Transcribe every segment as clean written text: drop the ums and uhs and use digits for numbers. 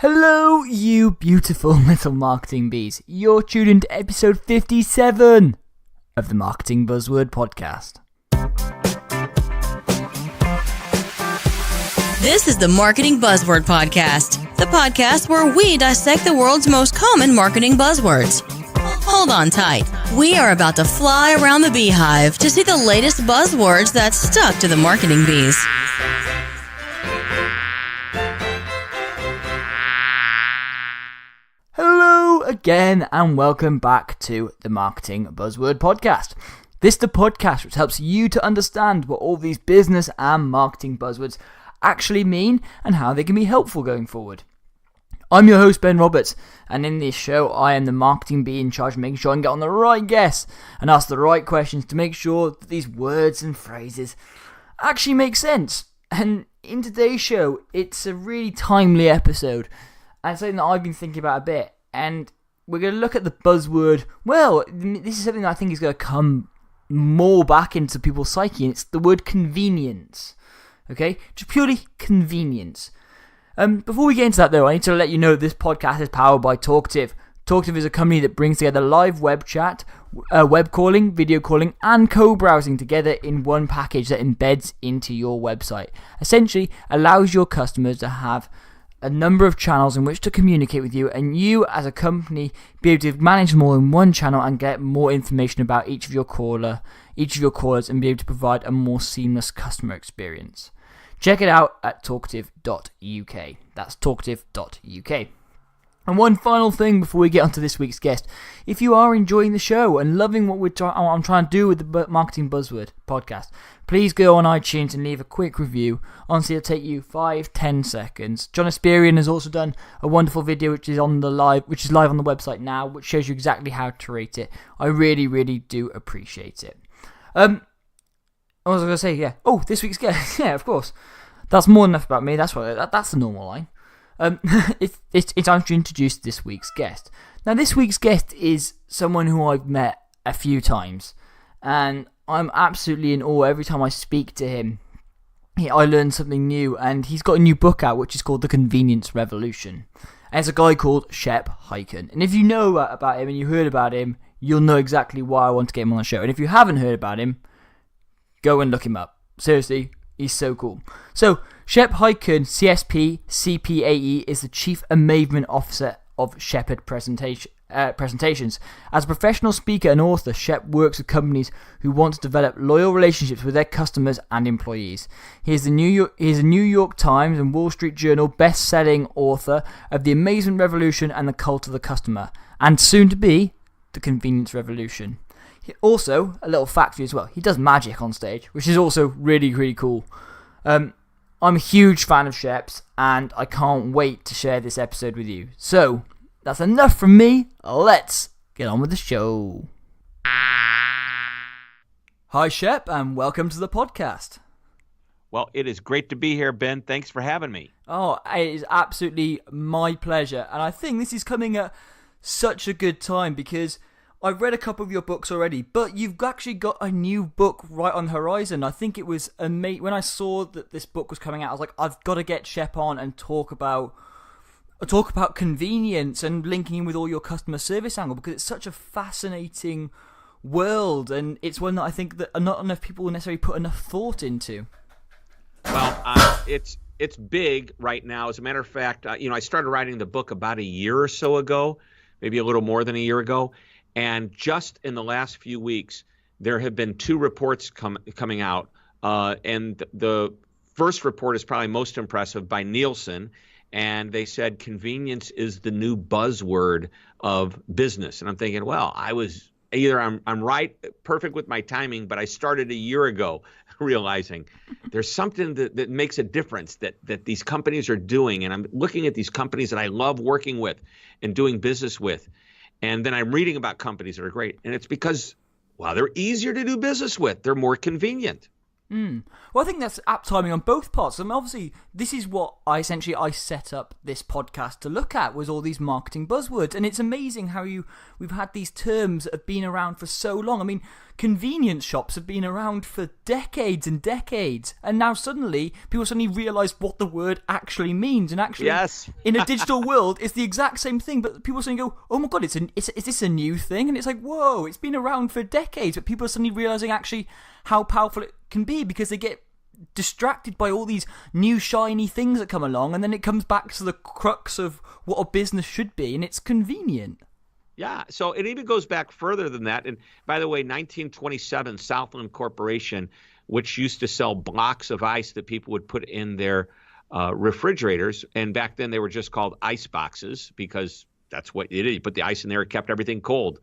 Hello, you beautiful little marketing bees. You're tuned into episode 57 of the Marketing Buzzword Podcast. This is the Marketing Buzzword Podcast, the podcast where we dissect the world's most common marketing buzzwords. Hold on tight. We are about to fly around the beehive to see the latest buzzwords that stuck to the marketing bees. Hello again and welcome back to the Marketing Buzzword Podcast. This is the podcast which helps you to understand what all these business and marketing buzzwords actually mean and how they can be helpful going forward. I'm your host Ben Roberts, and in this show I am the marketing bee in charge of making sure I can get on the right guests and ask the right questions to make sure that these words and phrases actually make sense. And in today's show, it's a really timely episode and something that I've been thinking about a bit, and we're going to look at the buzzword. Well, this is something that I think is going to come more back into people's psyche, and it's the word convenience. Okay, just purely convenience. Before we get into that though, I need to let you know this podcast is powered by Talkative. Talkative is a company that brings together live web chat, web calling, video calling, and co-browsing together in one package that embeds into your website. Essentially, allows your customers to have a number of channels in which to communicate with you, and you as a company be able to manage more in one channel and get more information about each of your callers, and be able to provide a more seamless customer experience. Check it out at talkative.uk. That's talkative.uk. And one final thing before we get onto this week's guest. If you are enjoying the show and loving what I'm trying to do with the Marketing Buzzword Podcast, please go on iTunes and leave a quick review. Honestly, it'll take you 5-10 seconds. John Asperian has also done a wonderful video which is live on the website now, which shows you exactly how to rate it. I really, really do appreciate it. What was I going to say? Yeah. Oh, this week's guest. Yeah, of course. That's more than enough about me. That's the normal line. It's time to introduce this week's guest. Now, this week's guest is someone who I've met a few times, and I'm absolutely in awe every time I speak to him. I learn something new, and he's got a new book out which is called The Convenience Revolution. And it's a guy called Shep Hyken. And if you know about him and you heard about him, you'll know exactly why I want to get him on the show. And if you haven't heard about him, go and look him up. Seriously, he's so cool. So, Shep Hyken, CSP, CPAE, is the Chief Amazement Officer of Shepherd Presentations. As a professional speaker and author, Shep works with companies who want to develop loyal relationships with their customers and employees. He is a New York Times and Wall Street Journal best-selling author of The Amazement Revolution and The Cult of the Customer, and soon to be The Convenience Revolution. Also, a little fact for you as well, he does magic on stage, which is also really, really cool. I'm a huge fan of Shep's, and I can't wait to share this episode with you. So, that's enough from me. Let's get on with the show. Hi, Shep, and welcome to the podcast. Well, it is great to be here, Ben. Thanks for having me. Oh, it is absolutely my pleasure, and I think this is coming at such a good time because I've read a couple of your books already, but you've actually got a new book right on the horizon. I think it was when I saw that this book was coming out, I was like, I've got to get Shep on and talk about convenience and linking in with all your customer service angle, because it's such a fascinating world, and it's one that I think that not enough people will necessarily put enough thought into. Well, it's big right now. As a matter of fact, I started writing the book about a year or so ago, maybe a little more than a year ago. And just in the last few weeks, there have been two reports coming out. And the first report is probably most impressive, by Nielsen. And they said convenience is the new buzzword of business. And I'm thinking, well, I'm right, perfect with my timing, but I started a year ago realizing there's something that makes a difference that these companies are doing. And I'm looking at these companies that I love working with and doing business with. And then I'm reading about companies that are great. And it's because, well, they're easier to do business with. They're more convenient. Well, I think that's apt timing on both parts. I mean, obviously, this is what I set up this podcast to look at, was all these marketing buzzwords. And it's amazing how we've had these terms that have been around for so long. I mean, convenience shops have been around for decades and decades, and now people suddenly realise what the word actually means, and actually, yes. in a digital world, it's the exact same thing, but people suddenly go, oh my god, is this a new thing? And it's like, whoa, it's been around for decades, but people are suddenly realising actually how powerful it can be, because they get distracted by all these new shiny things that come along, and then it comes back to the crux of what a business should be, and it's convenient. Yeah, so it even goes back further than that. And by the way, 1927, Southland Corporation, which used to sell blocks of ice that people would put in their refrigerators, and back then they were just called ice boxes because that's what it is. You put the ice in there, it kept everything cold.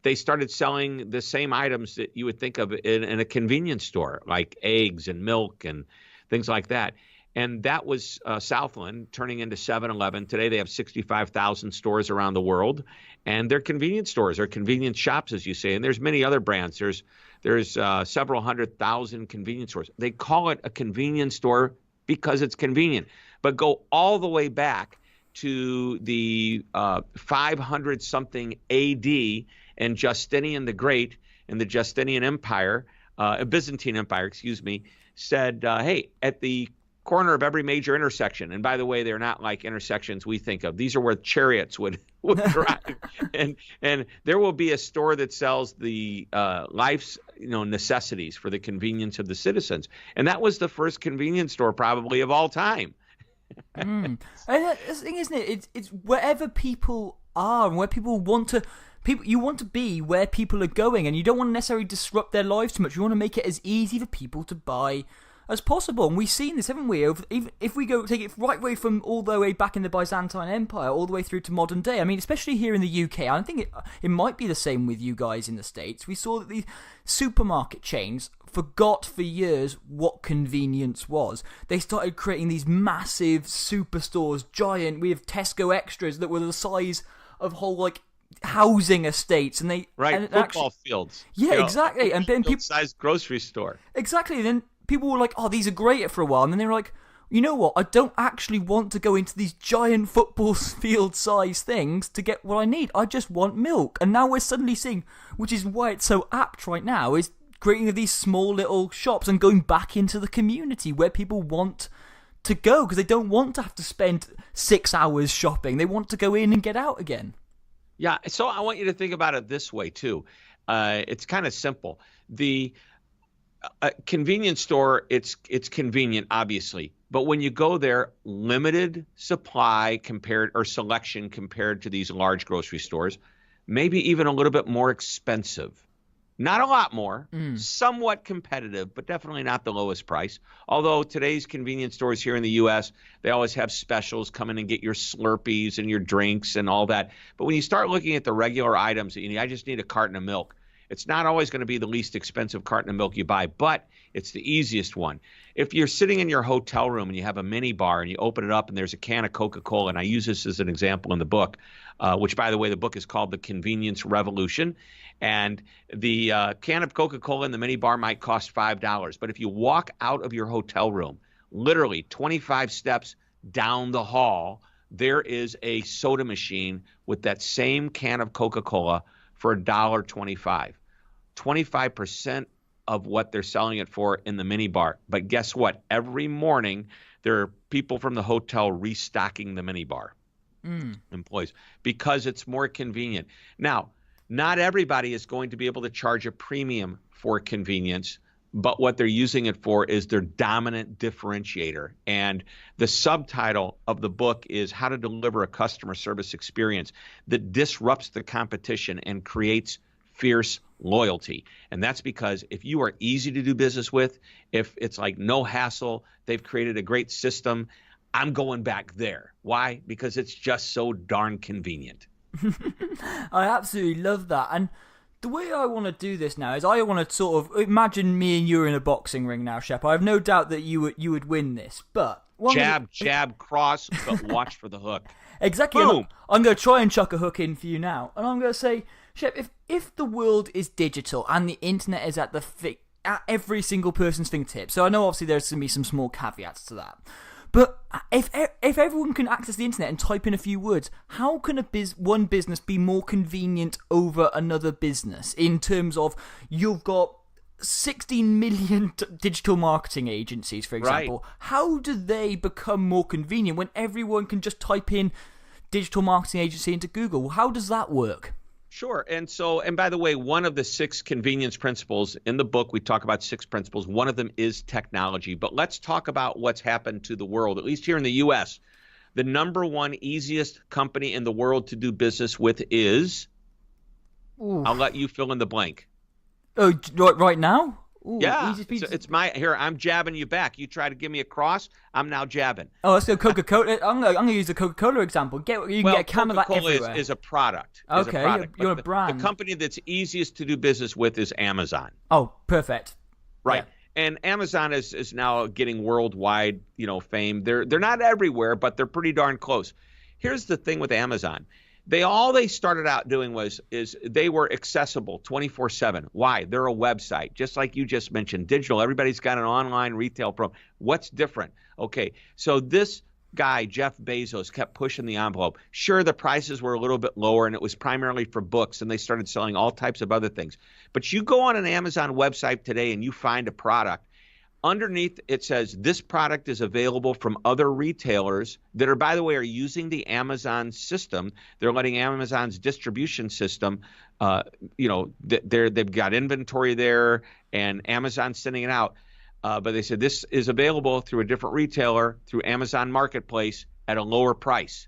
They started selling the same items that you would think of in a convenience store, like eggs and milk and things like that. And that was Southland turning into 7-Eleven. Today they have 65,000 stores around the world, and they're convenience stores, or convenience shops, as you say. And there's many other brands. There's several 100,000 convenience stores. They call it a convenience store because it's convenient. But go all the way back to the 500-something AD, and Justinian the Great and the Justinian Empire, Byzantine Empire, said, hey, at the corner of every major intersection, and by the way, they're not like intersections we think of. These are where chariots would drive, and there will be a store that sells the life's necessities for the convenience of the citizens, and that was the first convenience store probably of all time. And that's the thing, isn't it? It's wherever people are and where people want to. You want to be where people are going, and you don't want to necessarily disrupt their lives too much. You want to make it as easy for people to buy as possible, and we've seen this, haven't we? If we take it right way from all the way back in the Byzantine Empire, all the way through to modern day. I mean, especially here in the UK, I think it might be the same with you guys in the States. We saw that these supermarket chains forgot for years what convenience was. They started creating these massive superstores, giant. We have Tesco Extras that were the size of whole housing estates, and they football fields. Yeah, exactly. And then sized grocery store. Exactly. Then people were like, oh, these are great for a while. And then they were like, you know what? I don't actually want to go into these giant football field size things to get what I need. I just want milk. And now we're suddenly seeing, which is why it's so apt right now, is creating these small little shops and going back into the community where people want to go, because they don't want to have to spend 6 hours shopping. They want to go in and get out again. Yeah. So I want you to think about it this way too. It's kind of simple. The convenience store, it's convenient, obviously, but when you go there, limited supply selection compared to these large grocery stores, maybe even a little bit more expensive. Not a lot more, somewhat competitive, but definitely not the lowest price. Although today's convenience stores here in the U.S., they always have specials. Come in and get your Slurpees and your drinks and all that. But when you start looking at the regular items that you need, I just need a carton of milk. It's not always going to be the least expensive carton of milk you buy, but it's the easiest one. If you're sitting in your hotel room and you have a mini bar and you open it up and there's a can of Coca-Cola, and I use this as an example in the book, which, by the way, the book is called The Convenience Revolution. And the can of Coca-Cola in the mini bar might cost $5. But if you walk out of your hotel room, literally 25 steps down the hall, there is a soda machine with that same can of Coca-Cola for $1.25. 25% of what they're selling it for in the mini bar. But guess what? Every morning, there are people from the hotel restocking the mini bar, employees, because it's more convenient. Now, not everybody is going to be able to charge a premium for convenience, but what they're using it for is their dominant differentiator. And the subtitle of the book is How to Deliver a Customer Service Experience that Disrupts the Competition and Creates Fierce Loyalty. And that's because if you are easy to do business with, if it's like no hassle, they've created a great system, I'm going back there. Why? Because it's just so darn convenient. I absolutely love that. And the way I want to do this now is I want to sort of imagine me and you are in a boxing ring now, Shep. I have no doubt that you would win this, but jab, cross, but watch for the hook. Exactly. Boom. I'm going to try and chuck a hook in for you now, and I'm going to say, Shep, if the world is digital and the internet is at every single person's fingertips, so I know obviously there's going to be some small caveats to that, But if everyone can access the internet and type in a few words, how can one business be more convenient over another business in terms of you've got 16 million digital marketing agencies, for example. Right. How do they become more convenient when everyone can just type in digital marketing agency into Google? How does that work? Sure. And by the way, one of the 6 convenience principles in the book, we talk about 6 principles. One of them is technology. But let's talk about what's happened to the world, at least here in the U.S. The number one easiest company in the world to do business with is, I'll let you fill in the blank. Oh, right now? Ooh, yeah, so it's here. I'm jabbing you back. You try to give me a cross, I'm now jabbing. Oh, let's go Coca-Cola. I'm gonna use the Coca-Cola example. You can get a can of that everywhere. Coca-Cola is a product. Okay, you're a brand. The company that's easiest to do business with is Amazon. Oh, perfect. Right. Yeah. And Amazon is now getting worldwide, fame. They're not everywhere, but they're pretty darn close. Here's the thing with Amazon. They started out doing is they were accessible 24/7. Why? They're a website, just like you just mentioned, digital. Everybody's got an online retail program. What's different? Okay, so this guy, Jeff Bezos, kept pushing the envelope. Sure, the prices were a little bit lower, and it was primarily for books, and they started selling all types of other things. But you go on an Amazon website today, and you find a product. Underneath, it says this product is available from other retailers that are, by the way, are using the Amazon system. They're letting Amazon's distribution system, they've got inventory there, and Amazon's sending it out. But they said this is available through a different retailer, through Amazon Marketplace at a lower price.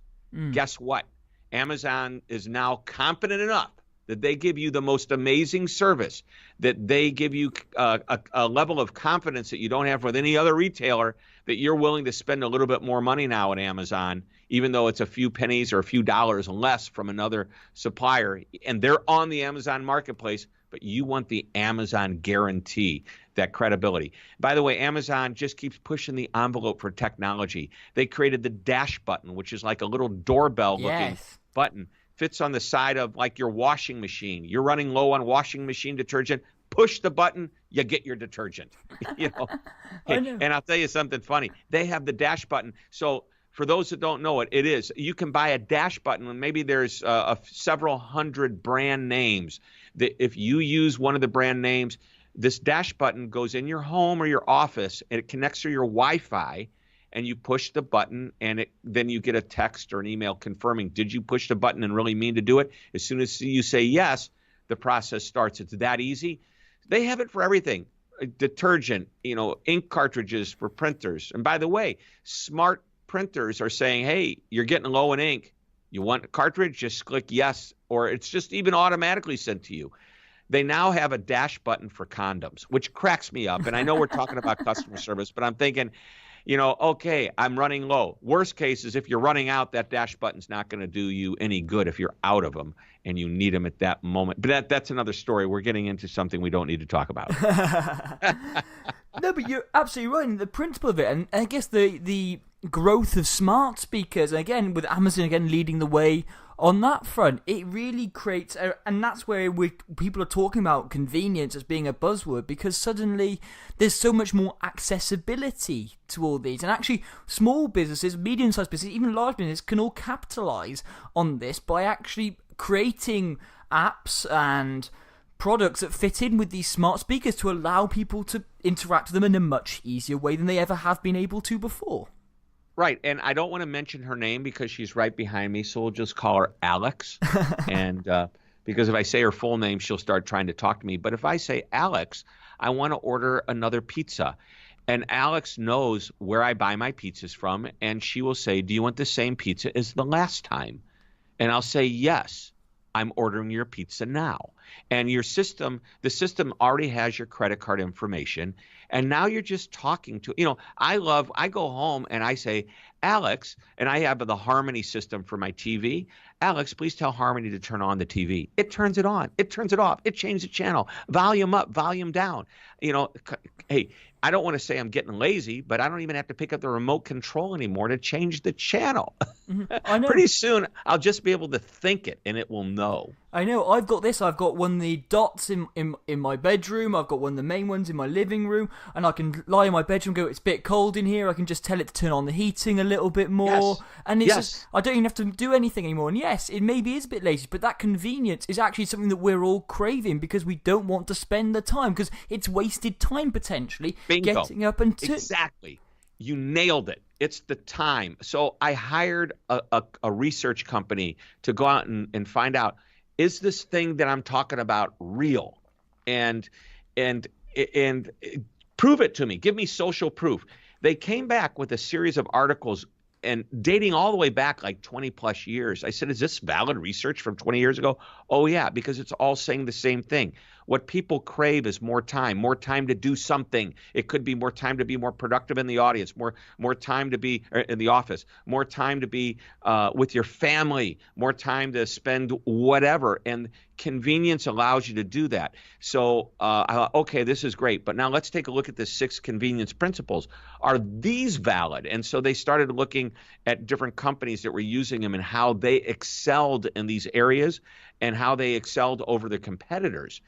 Guess what? Amazon is now confident enough that they give you the most amazing service, that they give you a level of confidence that you don't have with any other retailer, that you're willing to spend a little bit more money now at Amazon, even though it's a few pennies or a few dollars less from another supplier. And they're on the Amazon Marketplace, but you want the Amazon guarantee, that credibility. By the way, Amazon just keeps pushing the envelope for technology. They created the dash button, which is like a little doorbell-looking button. Fits on the side of like your washing machine. You're running low on washing machine detergent. Push the button, you get your detergent. Hey, and I'll tell you something funny. They have the dash button. So for those that don't know it, it is. You can buy a dash button, and maybe there's several hundred brand names. That if you use one of the brand names, this dash button goes in your home or your office, and it connects to your Wi-Fi. And you push the button, and then you get a text or an email confirming, did you push the button and really mean to do it? As soon as you say yes, the process starts. It's that easy. They have it for everything. Detergent, ink cartridges for printers. And by the way, smart printers are saying, hey, you're getting low in ink. You want a cartridge? Just click yes, or it's just even automatically sent to you. They now have a dash button for condoms, which cracks me up. And I know we're talking about customer service, but I'm thinking, okay, I'm running low. Worst case is if you're running out, that dash button's not going to do you any good if you're out of them and you need them at that moment. But that's another story. We're getting into something we don't need to talk about. No, but you're absolutely right. And the principle of it, and I guess the growth of smart speakers, again, with Amazon leading the way on that front, it really creates, and that's where people are talking about convenience as being a buzzword, because suddenly there's so much more accessibility to all these. And actually, small businesses, medium-sized businesses, even large businesses can all capitalize on this by actually creating apps and products that fit in with these smart speakers to allow people to interact with them in a much easier way than they ever have been able to before. Right, and I don't want to mention her name because she's right behind me, so we'll just call her Alex. And because if I say her full name, she'll start trying to talk to me. But if I say Alex, I want to order another pizza. And Alex knows where I buy my pizzas from, and she will say, do you want the same pizza as the last time? And I'll say, yes, I'm ordering your pizza now. And the system already has your credit card information. And now you're just talking to, I go home and I say, Alex, and I have the Harmony system for my TV. Alex, please tell Harmony to turn on the TV. It turns it on. It turns it off. It changes the channel. Volume up, volume down. Hey, I don't want to say I'm getting lazy, but I don't even have to pick up the remote control anymore to change the channel. I know. Pretty soon, I'll just be able to think it, and it will know. I know. I've got this. I've got one of the dots in my bedroom. I've got one of the main ones in my living room, and I can lie in my bedroom and go, it's a bit cold in here. I can just tell it to turn on the heating a little bit more. Yes. And it's Yes. just, I don't even have to do anything anymore. And yes, it maybe is a bit lazy, but that convenience is actually something that we're all craving because we don't want to spend the time, because it's wasted time potentially. Bingo. Getting up and Exactly. You nailed it. It's the time. So I hired a research company to go out and find out, is this thing that I'm talking about real? And prove it to me. Give me social proof. They came back with a series of articles and dating all the way back like 20 plus years. I said, is this valid research from 20 years ago? Oh yeah, because it's all saying the same thing. What people crave is more time to do something. It could be more time to be more productive in the audience, more time to be in the office, more time to be with your family, more time to spend whatever. And convenience allows you to do that. So I thought, okay, this is great. But now let's take a look at the 6 convenience principles. Are these valid? And so they started looking at different companies that were using them and how they excelled in these areas and how they excelled over their competitors.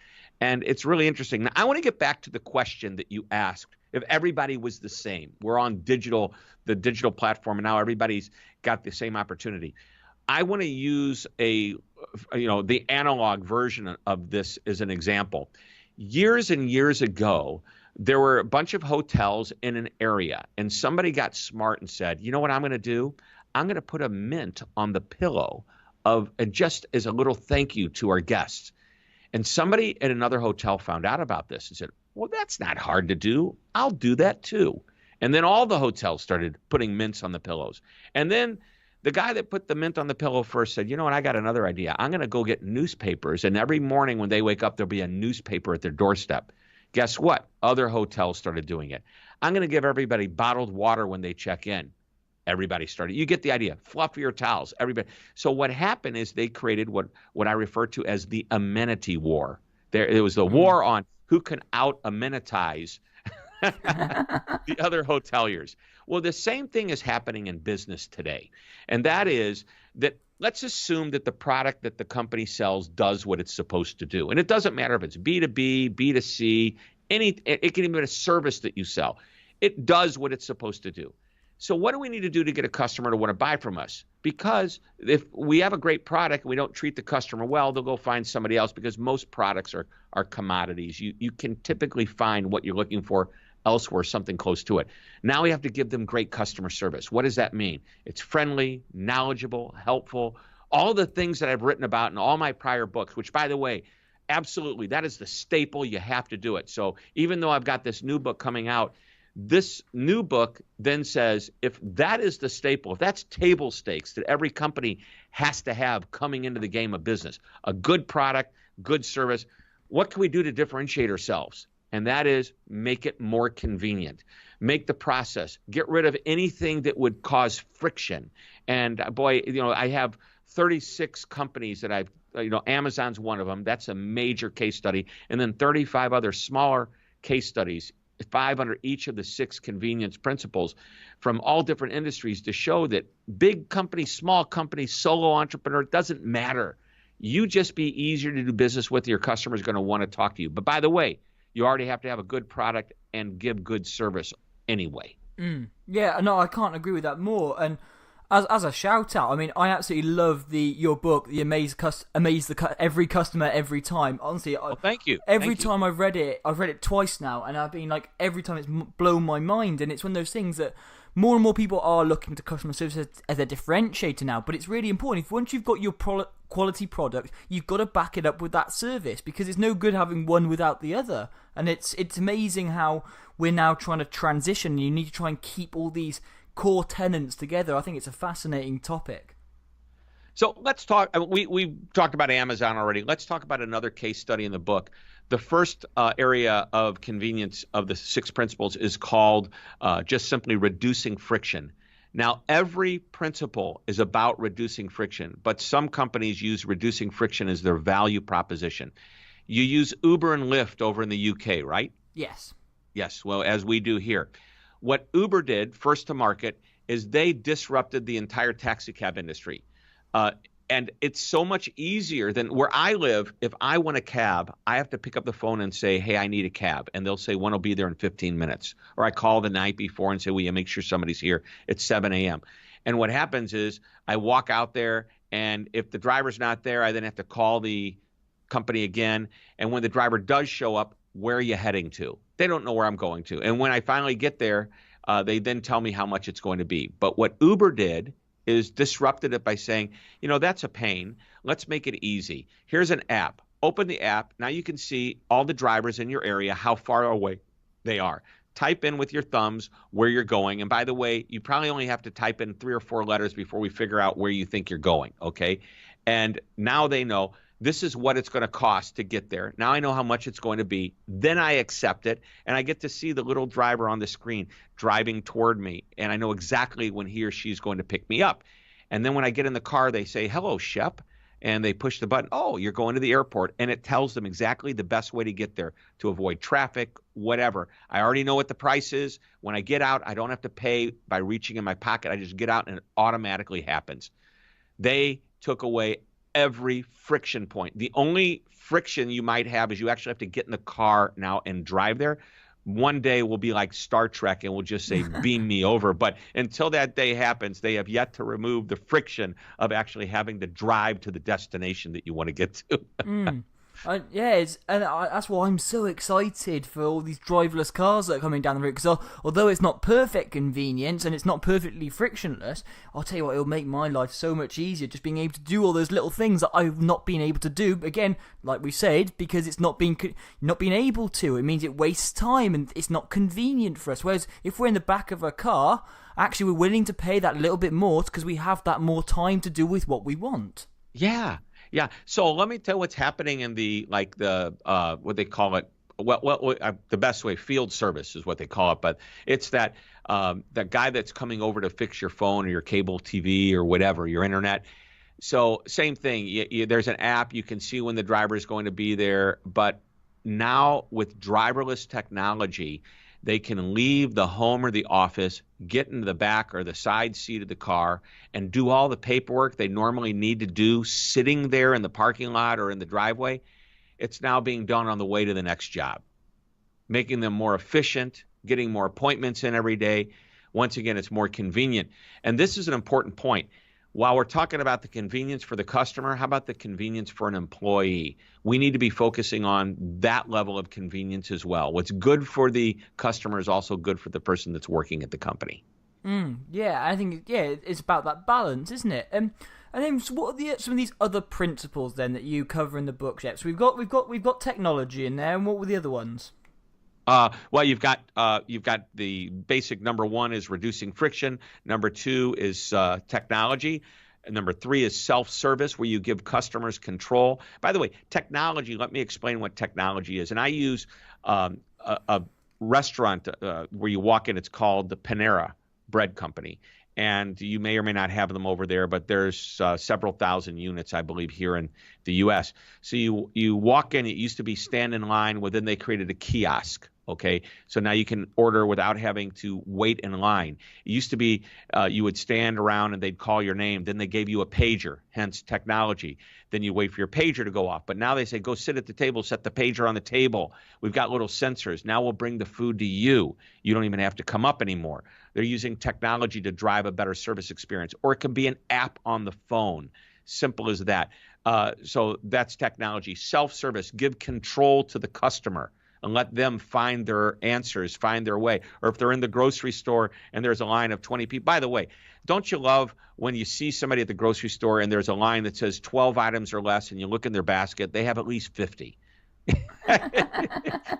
And it's really interesting. Now, I want to get back to the question that you asked. If everybody was the same, we're on the digital platform, and now everybody's got the same opportunity. I want to use the analog version of this as an example. Years and years ago, there were a bunch of hotels in an area, and somebody got smart and said, you know what I'm going to do? I'm going to put a mint on the pillow just as a little thank you to our guests. And somebody at another hotel found out about this and said, well, that's not hard to do. I'll do that too. And then all the hotels started putting mints on the pillows. And then the guy that put the mint on the pillow first said, you know what, I got another idea. I'm going to go get newspapers. And every morning when they wake up, there'll be a newspaper at their doorstep. Guess what? Other hotels started doing it. I'm going to give everybody bottled water when they check in. Everybody started. You get the idea. Fluffier towels. Everybody. So what happened is they created what I refer to as the amenity war. It was the war on who can out-amenitize the other hoteliers. Well, the same thing is happening in business today. And that is that let's assume that the product that the company sells does what it's supposed to do. And it doesn't matter if it's B2B, B2C, it can even be a service that you sell. It does what it's supposed to do. So what do we need to do to get a customer to want to buy from us? Because if we have a great product and we don't treat the customer well, they'll go find somebody else, because most products are commodities. You can typically find what you're looking for elsewhere, something close to it. Now we have to give them great customer service. What does that mean? It's friendly, knowledgeable, helpful, all the things that I've written about in all my prior books, which, by the way, absolutely, that is the staple. You have to do it. So even though I've got this new book coming out, this new book then says, if that is the staple, if that's table stakes that every company has to have coming into the game of business, a good product, good service, what can we do to differentiate ourselves? And that is make it more convenient. Make the process. Get rid of anything that would cause friction. And boy, I have 36 companies that Amazon's one of them. That's a major case study. And then 35 other smaller case studies, 5 under each of the 6 convenience principles from all different industries, to show that big companies, small companies, solo entrepreneur, it doesn't matter. You just be easier to do business with. Your customer is going to want to talk to you. But by the way, you already have to have a good product and give good service anyway. Yeah, no, I can't agree with that more. And as a shout out, I mean, I absolutely love your book, the every customer every time. Honestly, thank you. Every time I've read it twice now, and I've been like, every time it's blown my mind. And it's one of those things that more and more people are looking to customer service as a differentiator now. But it's really important. If once you've got your quality product, you've got to back it up with that service, because it's no good having one without the other. And it's amazing how we're now trying to transition. You need to try and keep all these core tenets together. I think it's a fascinating topic. So let's talk. We talked about Amazon already. Let's talk about another case study in the book. The first area of convenience of the 6 principles is called just simply reducing friction. Now, every principle is about reducing friction, but some companies use reducing friction as their value proposition. You use Uber and Lyft over in the UK, right? Yes. Yes, well, as we do here. What Uber did first to market is they disrupted the entire taxi cab industry. And it's so much easier than where I live. If I want a cab, I have to pick up the phone and say, hey, I need a cab. And they'll say, one will be there in 15 minutes. Or I call the night before and say, will you make sure somebody's here at 7 a.m. And what happens is I walk out there, and if the driver's not there, I then have to call the company again. And when the driver does show up, where are you heading to? They don't know where I'm going to. And when I finally get there, they then tell me how much it's going to be. But what Uber did is disrupted it by saying, that's a pain. Let's make it easy. Here's an app. Open the app. Now you can see all the drivers in your area, how far away they are. Type in with your thumbs where you're going. And by the way, you probably only have to type in 3 or 4 letters before we figure out where you think you're going, okay? And now they know this is what it's going to cost to get there. Now I know how much it's going to be. Then I accept it, and I get to see the little driver on the screen driving toward me, and I know exactly when he or she's going to pick me up. And then when I get in the car, they say, hello, Shep, and they push the button. Oh, you're going to the airport, and it tells them exactly the best way to get there to avoid traffic, whatever. I already know what the price is. When I get out, I don't have to pay by reaching in my pocket. I just get out, and it automatically happens. They took away every friction point. The only friction you might have is you actually have to get in the car now and drive there. One day we'll be like Star Trek and we'll just say, beam me over. But until that day happens, they have yet to remove the friction of actually having to drive to the destination that you want to get to. That's why I'm so excited for all these driverless cars that are coming down the road. Because although it's not perfect convenience and it's not perfectly frictionless, I'll tell you what, it'll make my life so much easier. Just being able to do all those little things that I've not been able to do. Again, like we said, because it's not being able to. It means it wastes time and it's not convenient for us. Whereas if we're in the back of a car, actually we're willing to pay that little bit more because we have that more time to do with what we want. Yeah. Yeah. So let me tell you what's happening in what they call it. The best way, field service is what they call it. But it's that guy that's coming over to fix your phone or your cable TV or whatever, your internet. So same thing. There's an app. You can see when the driver is going to be there. But now with driverless technology, they can leave the home or the office, get into the back or the side seat of the car, and do all the paperwork they normally need to do sitting there in the parking lot or in the driveway. It's now being done on the way to the next job, making them more efficient, getting more appointments in every day. Once again, it's more convenient. And this is an important point. While we're talking about the convenience for the customer, how about the convenience for an employee? We need to be focusing on that level of convenience as well. What's good for the customer is also good for the person that's working at the company. I think it's about that balance, isn't it? And then so what are some of these other principles then that you cover in the book, Shep? So we've got technology in there, and what were the other ones? Well, you've got the basic number 1 is reducing friction. Number 2 is technology. And number 3 is self-service, where you give customers control. By the way, technology, let me explain what technology is. And I use a restaurant where you walk in. It's called the Panera Bread Company. And you may or may not have them over there, but there's several thousand units, I believe, here in the U.S. So you walk in. It used to be stand in line. Well, then they created a kiosk. Okay, so now you can order without having to wait in line. It used to be you would stand around and they'd call your name. Then they gave you a pager, hence technology. Then you wait for your pager to go off. But now they say, go sit at the table, set the pager on the table. We've got little sensors. Now we'll bring the food to you. You don't even have to come up anymore. They're using technology to drive a better service experience. Or it can be an app on the phone. Simple as that. So that's technology. Self-service, give control to the customer and let them find their answers, find their way. Or if they're in the grocery store and there's a line of 20 people. By the way, don't you love when you see somebody at the grocery store and there's a line that says 12 items or less and you look in their basket, they have at least 50.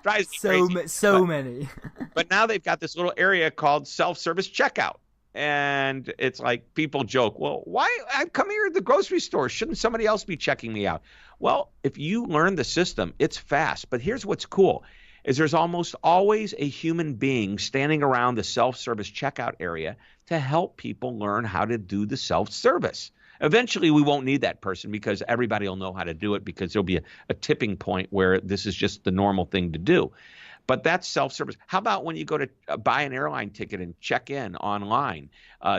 Drives me crazy. So many. But now they've got this little area called self-service checkout. And it's like people joke, well, why? I come here at the grocery store. Shouldn't somebody else be checking me out? Well, if you learn the system, it's fast. But here's what's cool is there's almost always a human being standing around the self-service checkout area to help people learn how to do the self-service. Eventually, we won't need that person because everybody will know how to do it because there'll be a tipping point where this is just the normal thing to do. But that's self-service. How about when you go to buy an airline ticket and check in online?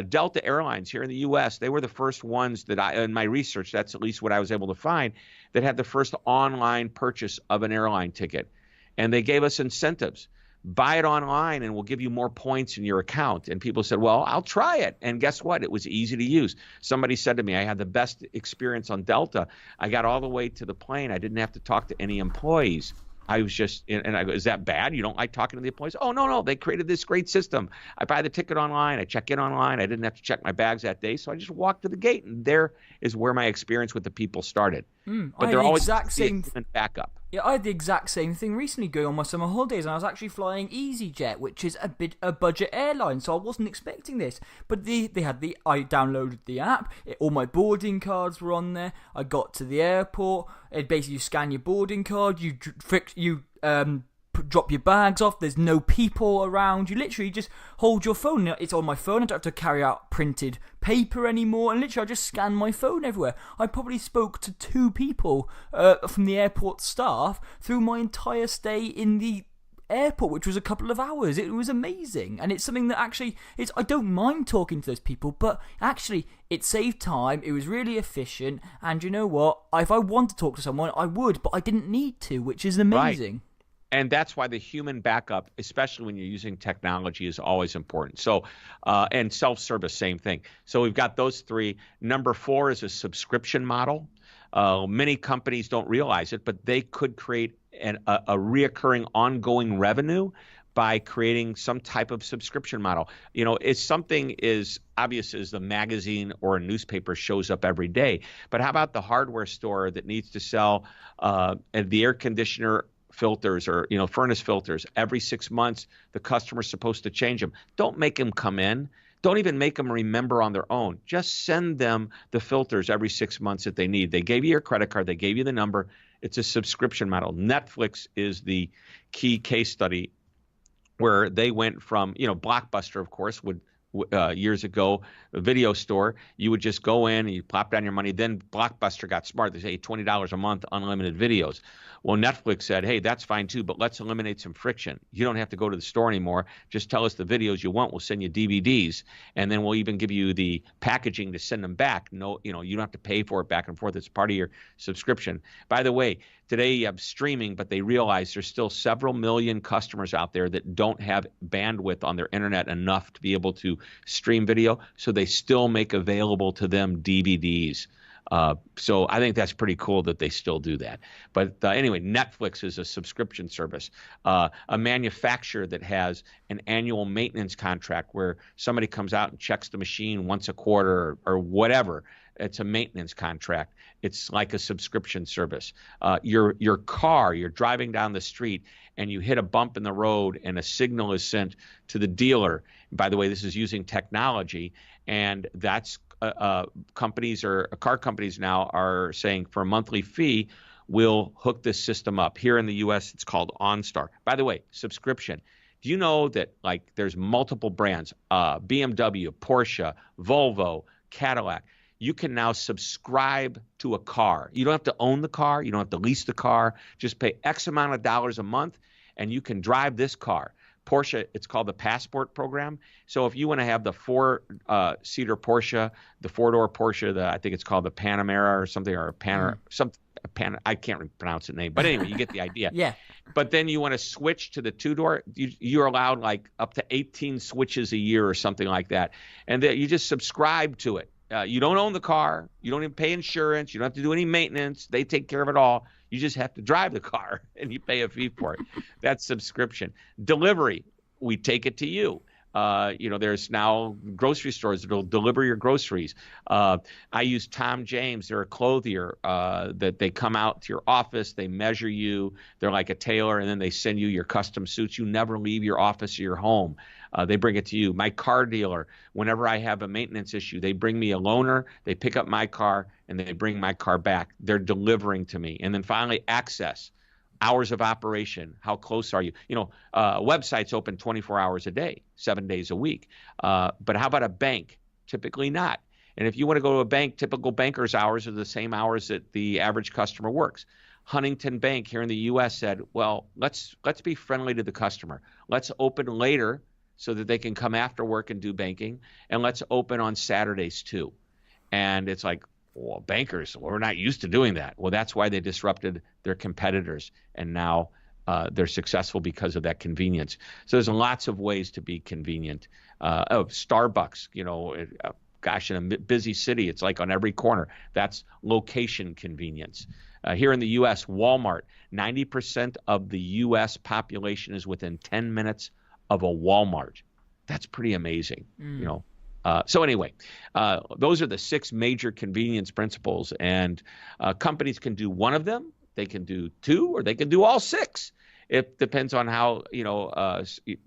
Delta Airlines here in the U.S., they were the first ones that in my research, that's at least what I was able to find, that had the first online purchase of an airline ticket. And they gave us incentives. Buy it online and we'll give you more points in your account. And people said, well, I'll try it. And guess what? It was easy to use. Somebody said to me, I had the best experience on Delta. I got all the way to the plane. I didn't have to talk to any employees. I was just, and I go, is that bad? You don't like talking to the employees? Oh, no. They created this great system. I buy the ticket online. I check in online. I didn't have to check my bags that day. So I just walked to the gate. And there is where my experience with the people started. But they're always backup. Yeah, I had the exact same thing recently going on my summer holidays, and I was actually flying EasyJet, which is a budget airline, so I wasn't expecting this. But I downloaded the app, all my boarding cards were on there. I got to the airport. It basically, you scan your boarding card, you drop your bags off. There's no people around. You literally just hold your phone. It's on my phone. I don't have to carry out printed paper anymore. And literally, I just scan my phone everywhere. I probably spoke to 2 people from the airport staff through my entire stay in the airport, which was a couple of hours. It was amazing. And it's something that actually, I don't mind talking to those people, but actually, it saved time. It was really efficient. And you know what? If I want to talk to someone, I would, but I didn't need to, which is amazing. Right. And that's why the human backup, especially when you're using technology, is always important. So, and self-service, same thing. So we've got those 3. Number 4 is a subscription model. Many companies don't realize it, but they could create a reoccurring ongoing revenue by creating some type of subscription model. You know, it's something as obvious as the magazine or a newspaper shows up every day. But how about the hardware store that needs to sell the air conditioner filters or furnace filters every 6 months? The customer's supposed to change them. Don't make them come in. Don't even make them remember on their own. Just send them the filters every 6 months that they need. They gave you your credit card. They gave you the number. It's a subscription model. Netflix is the key case study where they went from, Blockbuster, of course, would years ago, a video store, you would just go in and you plop down your money. Then Blockbuster got smart. They say $20 a month, unlimited videos. Well, Netflix said, hey, that's fine too, but let's eliminate some friction. You don't have to go to the store anymore. Just tell us the videos you want. We'll send you DVDs, and then we'll even give you the packaging to send them back. No, you don't have to pay for it back and forth. It's part of your subscription. By the way, today you have streaming, but they realize there's still several million customers out there that don't have bandwidth on their internet enough to be able to stream video, so they still make available to them DVDs. So I think that's pretty cool that they still do that. But anyway, Netflix is a subscription service. A manufacturer that has an annual maintenance contract where somebody comes out and checks the machine once a quarter or whatever. It's a maintenance contract. It's like a subscription service. Your car, you're driving down the street and you hit a bump in the road and a signal is sent to the dealer. By the way, this is using technology, and that's companies or car companies now are saying for a monthly fee, we'll hook this system up. Here in the U.S., it's called OnStar. By the way, subscription. Do you know that there's multiple brands, BMW, Porsche, Volvo, Cadillac? You can now subscribe to a car. You don't have to own the car. You don't have to lease the car. Just pay X amount of dollars a month, and you can drive this car. Porsche, it's called the Passport program. So if you want to have the 4-seater Porsche, the 4-door Porsche, I think it's called the Panamera or something, or I can't pronounce the name. But anyway, you get the idea. Yeah. But then you want to switch to the 2-door. You're allowed up to 18 switches a year or something like that. And you just subscribe to it. You don't own the car. You don't even pay insurance. You don't have to do any maintenance. They take care of it all. You just have to drive the car, and you pay a fee for it. That's subscription. Delivery, we take it to you. There's now grocery stores that will deliver your groceries. I use Tom James. They're a clothier that they come out to your office. They measure you. They're like a tailor, and then they send you your custom suits. You never leave your office or your home. They bring it to you. My car dealer, whenever I have a maintenance issue, they bring me a loaner. They pick up my car, and they bring my car back. They're delivering to me. And then finally, access. Hours of operation. How close are you? Websites open 24 hours a day, 7 days a week. But how about a bank? Typically not. And if you want to go to a bank, typical banker's hours are the same hours that the average customer works. Huntington Bank here in the U.S. said, well, let's be friendly to the customer. Let's open later so that they can come after work and do banking, and let's open on Saturdays too. And it's like, well, bankers, we're not used to doing that. Well, that's why they disrupted their competitors, and now they're successful because of that convenience. So there's lots of ways to be convenient. Starbucks, gosh, in a busy city, it's like on every corner. That's location convenience. Here in the U.S., Walmart, 90% of the U.S. population is within 10 minutes of a Walmart. That's pretty amazing, So anyway, those are the 6 major convenience principles, and companies can do one of them, they can do 2, or they can do all 6. It depends on how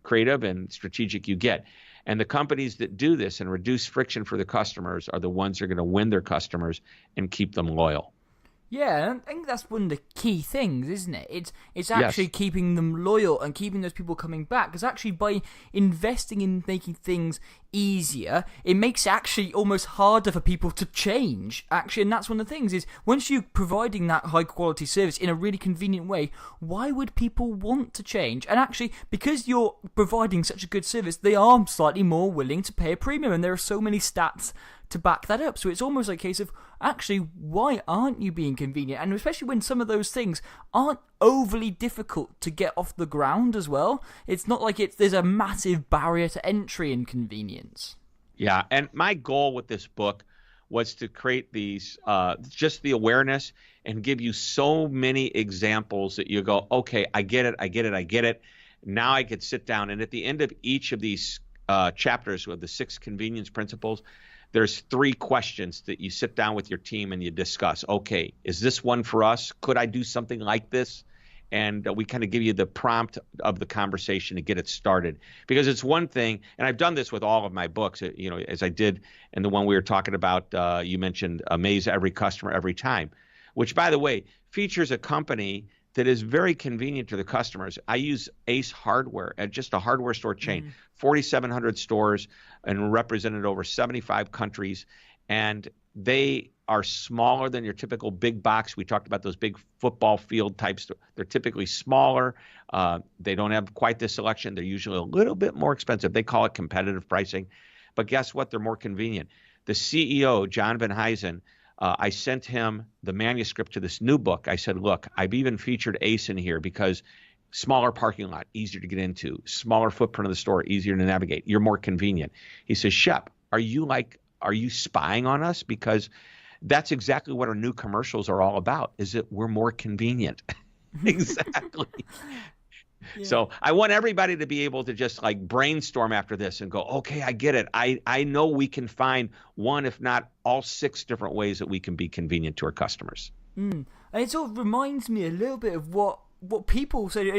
creative and strategic you get. And the companies that do this and reduce friction for the customers are the ones that are going to win their customers and keep them loyal. Yeah, and I think that's one of the key things, isn't it? It's actually keeping them loyal and keeping those people coming back. Because actually by investing in making things easier, it makes it actually almost harder for people to change. Actually, and that's one of the things is once you're providing that high quality service in a really convenient way, why would people want to change? And actually, because you're providing such a good service, they are slightly more willing to pay a premium. And there are so many stats to back that up. So it's almost like a case of, actually, why aren't you being convenient? And especially when some of those things aren't overly difficult to get off the ground as well. It's not like there's a massive barrier to entry in convenience. Yeah, and my goal with this book was to create these, just the awareness and give you so many examples that you go, okay, I get it. Now I could sit down, and at the end of each of these chapters with the 6 convenience principles, there's 3 questions that you sit down with your team and you discuss. Okay, is this one for us? Could I do something like this? And we kind of give you the prompt of the conversation to get it started. Because it's one thing, and I've done this with all of my books, as I did in the one we were talking about, you mentioned Amaze Every Customer Every Time, which, by the way, features a company that is very convenient to the customers. I use Ace Hardware at just a hardware store chain, 4,700 stores and represented over 75 countries. And they are smaller than your typical big box. We talked about those big football field types. They're typically smaller. They don't have quite the selection. They're usually a little bit more expensive. They call it competitive pricing. But guess what? They're more convenient. The CEO, John Van Huysen, I sent him the manuscript to this new book. I said, look, I've even featured Ace in here because smaller parking lot, easier to get into, smaller footprint of the store, easier to navigate. You're more convenient. He says, Shep, are you spying on us? Because that's exactly what our new commercials are all about, is that we're more convenient. Exactly. Yeah. So I want everybody to be able to just like brainstorm after this and go, okay, I get it. I know we can find one, if not all 6 different ways that we can be convenient to our customers. And it sort of reminds me a little bit of what people say.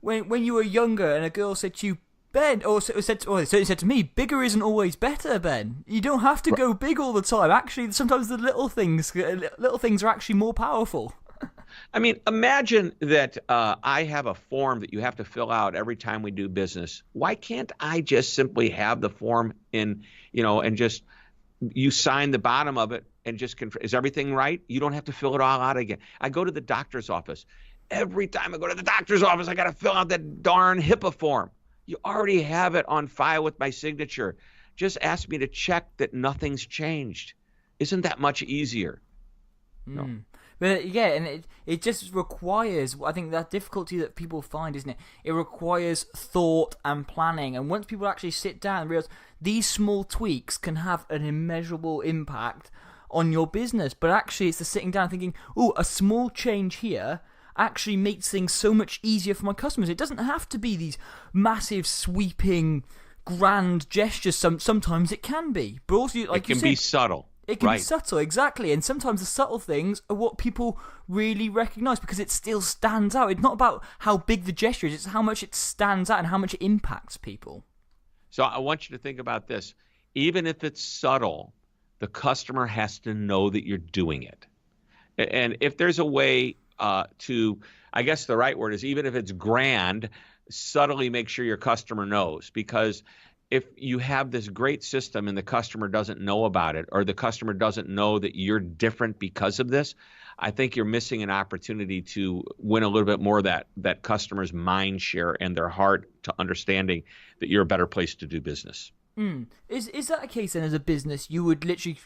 When you were younger and a girl said to you, Ben, or said to me, bigger isn't always better, Ben. You don't have to go big all the time. Actually, sometimes the little things are actually more powerful. I mean, imagine that I have a form that you have to fill out every time we do business. Why can't I just simply have the form and just you sign the bottom of it and just confirm, is everything right? You don't have to fill it all out again. I go to the doctor's office. Every time I go to the doctor's office, I got to fill out that darn HIPAA form. You already have it on file with my signature. Just ask me to check that nothing's changed. Isn't that much easier? No. But yeah, and it just requires, I think that difficulty that people find, isn't it? It requires thought and planning. And once people actually sit down and realize these small tweaks can have an immeasurable impact on your business. But actually it's the sitting down thinking, a small change here actually makes things so much easier for my customers. It doesn't have to be these massive, sweeping, grand gestures. Sometimes it can be. But also, like it can be subtle. It can be subtle, exactly. And sometimes the subtle things are what people really recognize because it still stands out. It's not about how big the gesture is, it's how much it stands out and how much it impacts people. So I want you to think about this. Even if it's subtle, the customer has to know that you're doing it. And if there's a way to, I guess the right word is, even if it's grand, subtly make sure your customer knows. Because if you have this great system and the customer doesn't know about it, or the customer doesn't know that you're different because of this, I think you're missing an opportunity to win a little bit more of that customer's mind share and their heart to understanding that you're a better place to do business. Is that a case then, as a business, you would literally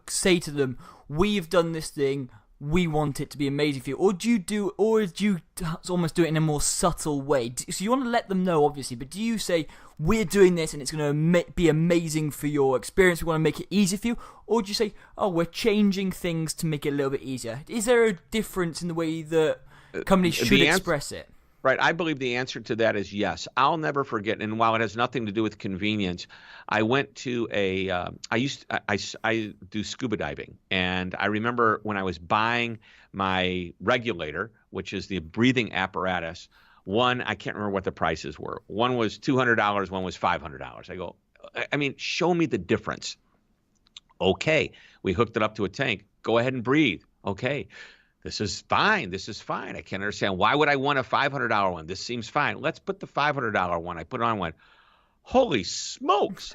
say to them, we've done this thing, we want it to be amazing for you, or do you almost do it in a more subtle way? So you want to let them know, obviously, but do you say, we're doing this and it's going to be amazing for your experience, we want to make it easy for you, or do you say, oh, we're changing things to make it a little bit easier? Is there a difference in the way that companies should express it? Right. I believe the answer to that is yes. I'll never forget, and while it has nothing to do with convenience, I went to I do scuba diving, and I remember when I was buying my regulator, which is the breathing apparatus, one, I can't remember what the prices were. One was $200, one was $500. I go, show me the difference. Okay. We hooked it up to a tank. Go ahead and breathe. Okay. This is fine. I can't understand. Why would I want a $500 one? This seems fine. Let's put the $500 one. I put it on one. Holy smokes.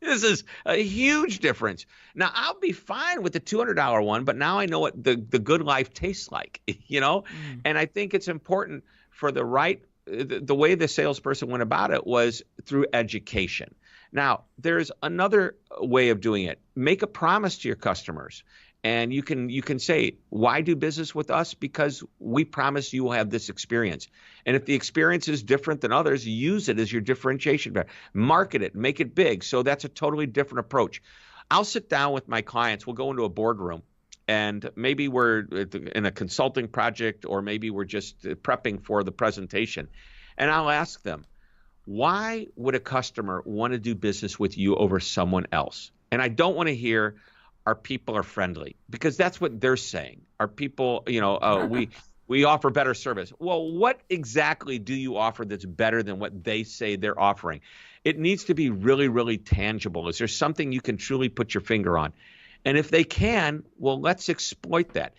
This is a huge difference. Now, I'll be fine with the $200 one, but now I know what the good life tastes like, And I think it's important for the way the salesperson went about it was through education. Now, there's another way of doing it. Make a promise to your customers. And you can say, why do business with us? Because we promise you will have this experience. And if the experience is different than others, use it as your differentiation. Market it, make it big. So that's a totally different approach. I'll sit down with my clients. We'll go into a boardroom, and maybe we're in a consulting project, or maybe we're just prepping for the presentation. And I'll ask them, why would a customer want to do business with you over someone else? And I don't want to hear, our people are friendly, because that's what they're saying. Our people, we offer better service. Well, what exactly do you offer that's better than what they say they're offering? It needs to be really, really tangible. Is there something you can truly put your finger on? And if they can, well, let's exploit that.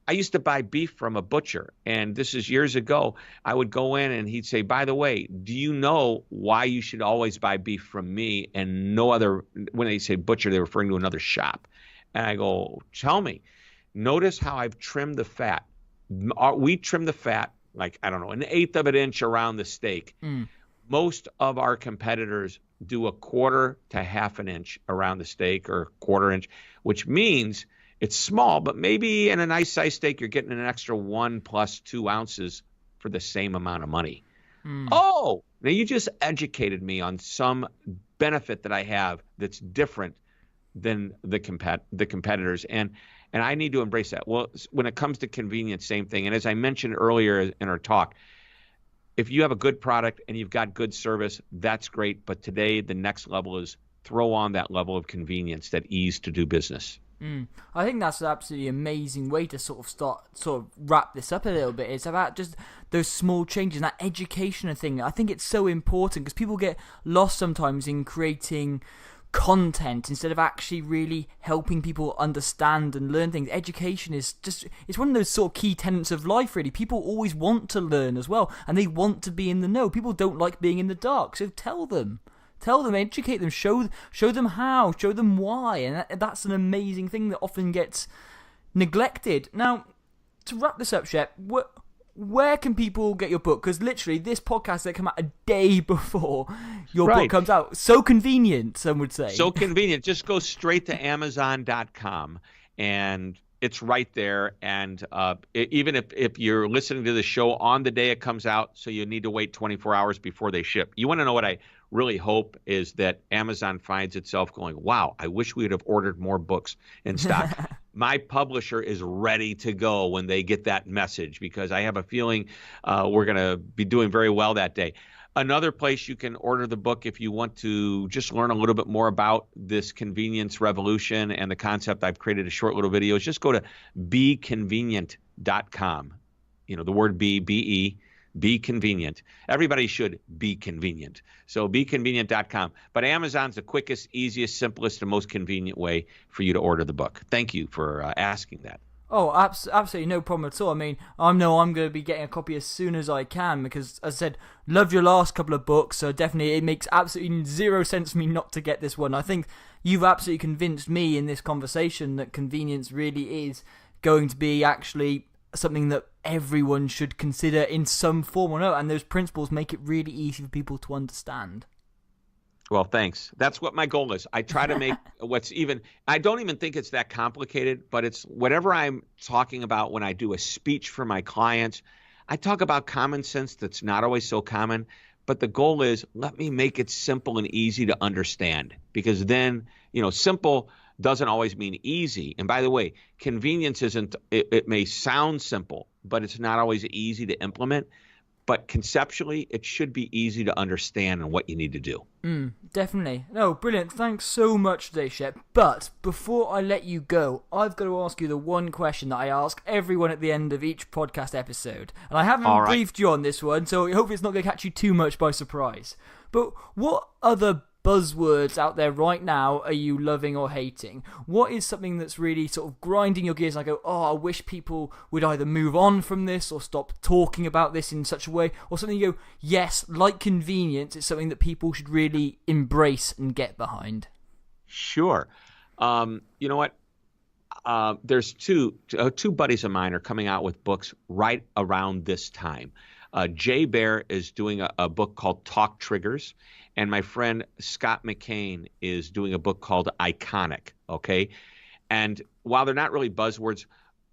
I used to buy beef from a butcher, and this is years ago. I would go in and he'd say, by the way, do you know why you should always buy beef from me and no other? When they say butcher, they're referring to another shop. And I go, tell me. Notice how I've trimmed the fat. We trim the fat like, I don't know, 1/8 of an inch around the steak. Most of our competitors do 1/4 to 1/2 an inch around the steak, or 1/4 inch, which means it's small, but maybe in a nice size steak, you're getting an extra 1 + 2 ounces for the same amount of money. Oh, now you just educated me on some benefit that I have that's different than the competitors, and I need to embrace that. Well, when it comes to convenience, same thing. And as I mentioned earlier in our talk, if you have a good product and you've got good service, that's great. But today, the next level is throw on that level of convenience, that ease to do business. I think that's an absolutely amazing way to sort of wrap this up a little bit. It's about just those small changes, that education thing. I think it's so important because people get lost sometimes in creating content instead of actually really helping people understand and learn things. Education is it's one of those sort of key tenets of life, really. People always want to learn as well, and they want to be in the know. People don't like being in the dark, so tell them, educate them, show them how, show them why, and that's an amazing thing that often gets neglected. Now, to wrap this up, Shep, where can people get your book? Because literally, this podcast that come out a day before your book comes out. So convenient, some would say. So convenient. Just go straight to Amazon.com, and it's right there. And even if you're listening to the show on the day it comes out, so you need to wait 24 hours before they ship. You want to know what I really hope is that Amazon finds itself going, wow, I wish we would have ordered more books in stock. My publisher is ready to go when they get that message, because I have a feeling we're going to be doing very well that day. Another place you can order the book if you want to just learn a little bit more about this convenience revolution and the concept. I've created a short little video. Just go to beconvenient.com. The word B-E, be convenient. Everybody should be convenient. So beconvenient.com. But Amazon's the quickest, easiest, simplest, and most convenient way for you to order the book. Thank you for asking that. Oh, absolutely no problem at all. I mean, I know I'm going to be getting a copy as soon as I can because, as I said, loved your last couple of books, so definitely it makes absolutely zero sense for me not to get this one. I think you've absolutely convinced me in this conversation that convenience really is going to be actually something that everyone should consider in some form or another, and those principles make it really easy for people to understand. Well, thanks. That's what my goal is. I try to make I don't even think it's that complicated, but it's whatever I'm talking about when I do a speech for my clients. I talk about common sense that's not always so common, but the goal is let me make it simple and easy to understand, because then, simple doesn't always mean easy. And by the way, convenience it may sound simple, but it's not always easy to implement. But conceptually, it should be easy to understand and what you need to do. Definitely. No, brilliant. Thanks so much today, Shep. But before I let you go, I've got to ask you the one question that I ask everyone at the end of each podcast episode. And I haven't briefed you on this one, so hopefully it's not going to catch you too much by surprise. But what other buzzwords out there right now are you loving or hating? What is something that's really sort of grinding your gears and I go, I wish people would either move on from this or stop talking about this in such a way, or something you go, yes, like convenience, it's something that people should really embrace and get behind? Sure. You know what? There's two buddies of mine are coming out with books right around this time. Jay Baer is doing a book called Talk Triggers, and my friend Scott McCain is doing a book called Iconic, okay? And while they're not really buzzwords,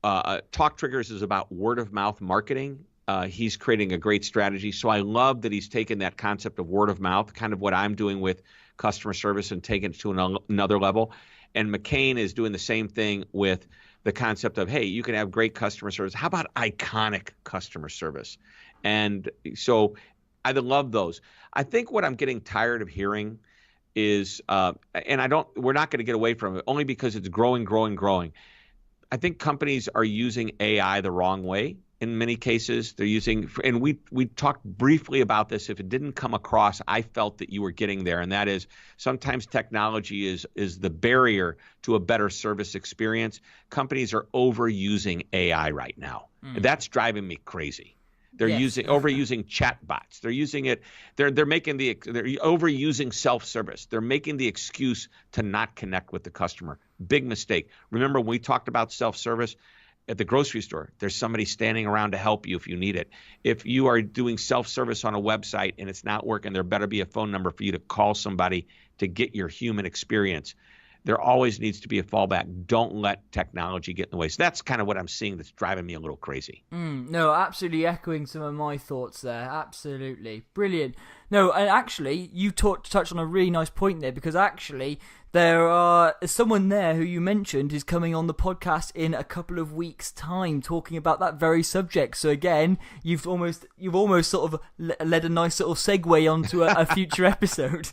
Talk Triggers is about word-of-mouth marketing. He's creating a great strategy. So I love that he's taken that concept of word of mouth, kind of what I'm doing with customer service, and taking it to another level. And McCain is doing the same thing with the concept of, hey, you can have great customer service. How about iconic customer service? And so I love those. I think what I'm getting tired of hearing is, we're not going to get away from it only because it's growing. I think companies are using AI the wrong way. In many cases, they're using, and we talked briefly about this. If it didn't come across, I felt that you were getting there, and that is sometimes technology is the barrier to a better service experience. Companies are overusing AI right now. And that's driving me crazy. They're overusing chatbots. They're using it. They're overusing self-service. They're making the excuse to not connect with the customer. Big mistake. Remember when we talked about self-service at the grocery store? There's somebody standing around to help you if you need it. If you are doing self-service on a website and it's not working, there better be a phone number for you to call somebody to get your human experience. There always needs to be a fallback. Don't let technology get in the way. So that's kind of what I'm seeing that's driving me a little crazy. No, absolutely echoing some of my thoughts there. Absolutely. Brilliant. No, and actually, you touched on a really nice point there, because actually there is someone there who you mentioned is coming on the podcast in a couple of weeks' time talking about that very subject. So again, you've almost sort of led a nice sort of segue onto a future episode.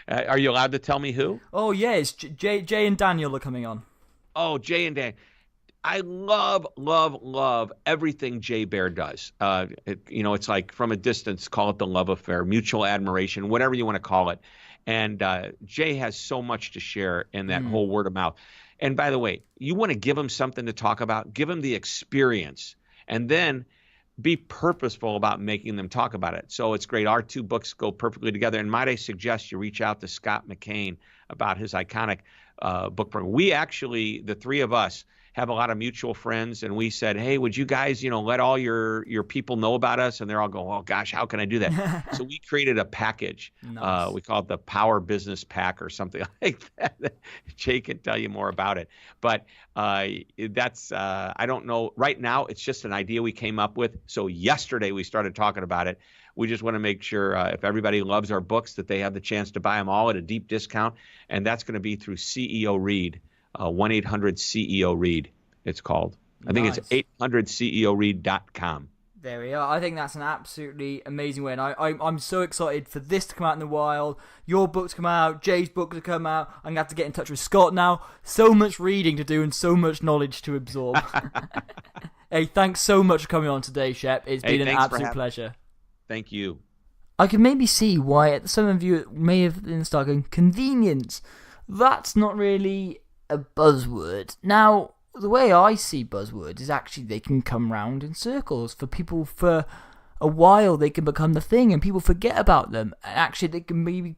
Are you allowed to tell me who? Oh, yes. Jay and Daniel are coming on. Oh, Jay and Dan. I love everything Jay Baer does. It's like from a distance, call it the love affair, mutual admiration, whatever you want to call it. And Jay has so much to share in that whole word of mouth. And by the way, you want to give him something to talk about, give him the experience, and then be purposeful about making them talk about it. So it's great. Our two books go perfectly together. And might I suggest you reach out to Scott McCain about his iconic book program. We actually, the three of us, have a lot of mutual friends, and we said, hey, would you guys, let all your people know about us? And they're all going, oh gosh, how can I do that? So we created a package. Nice. We call it the Power Business Pack or something like that. Jay can tell you more about it. But that's, I don't know. Right now, it's just an idea we came up with. So yesterday we started talking about it. We just want to make sure if everybody loves our books that they have the chance to buy them all at a deep discount. And that's going to be through CEO Read. 1-800-CEO-READ, it's called. I think it's 800ceoread.com. There we are. I think that's an absolutely amazing way. And I'm so excited for this to come out in the wild, your book to come out, Jay's book to come out. I'm going to have to get in touch with Scott now. So much reading to do and so much knowledge to absorb. Hey, thanks so much for coming on today, Shep. It's been an absolute pleasure. Thank you. I can maybe see why some of you may have been starting convenience. That's not really a buzzword. Now, the way I see buzzwords is actually they can come round in circles. For people, for a while, they can become the thing and people forget about them. And actually, they can maybe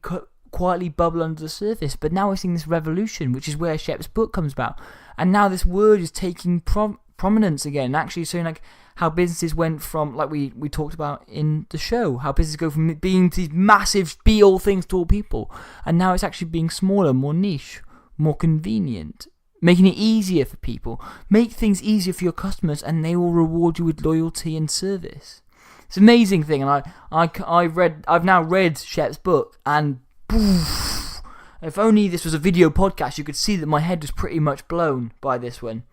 quietly bubble under the surface. But now we're seeing this revolution, which is where Shep's book comes about. And now this word is taking prominence again. Actually, showing like how businesses went from, like we talked about in the show, how businesses go from being these massive be-all things to all people. And now it's actually being smaller, more niche, more convenient. Making it easier for people. Make things easier for your customers and they will reward you with loyalty and service. It's an amazing thing, and I've now read Shep's book, and poof, if only this was a video podcast, you could see that my head was pretty much blown by this one.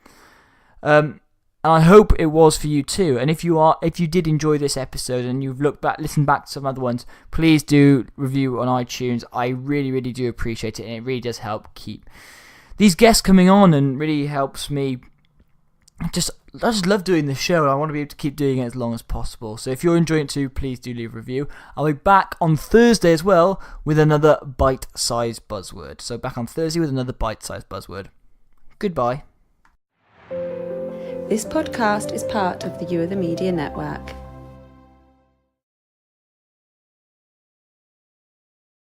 And I hope it was for you too. And if you did enjoy this episode and you've listened back to some other ones, please do review on iTunes. I really, really do appreciate it, and it really does help keep these guests coming on, and really helps me. I just love doing this show, and I want to be able to keep doing it as long as possible. So if you're enjoying it too, please do leave a review. I'll be back on Thursday as well with another bite-sized buzzword. So back on Thursday with another bite-sized buzzword. Goodbye. This podcast is part of the You Are the Media Network.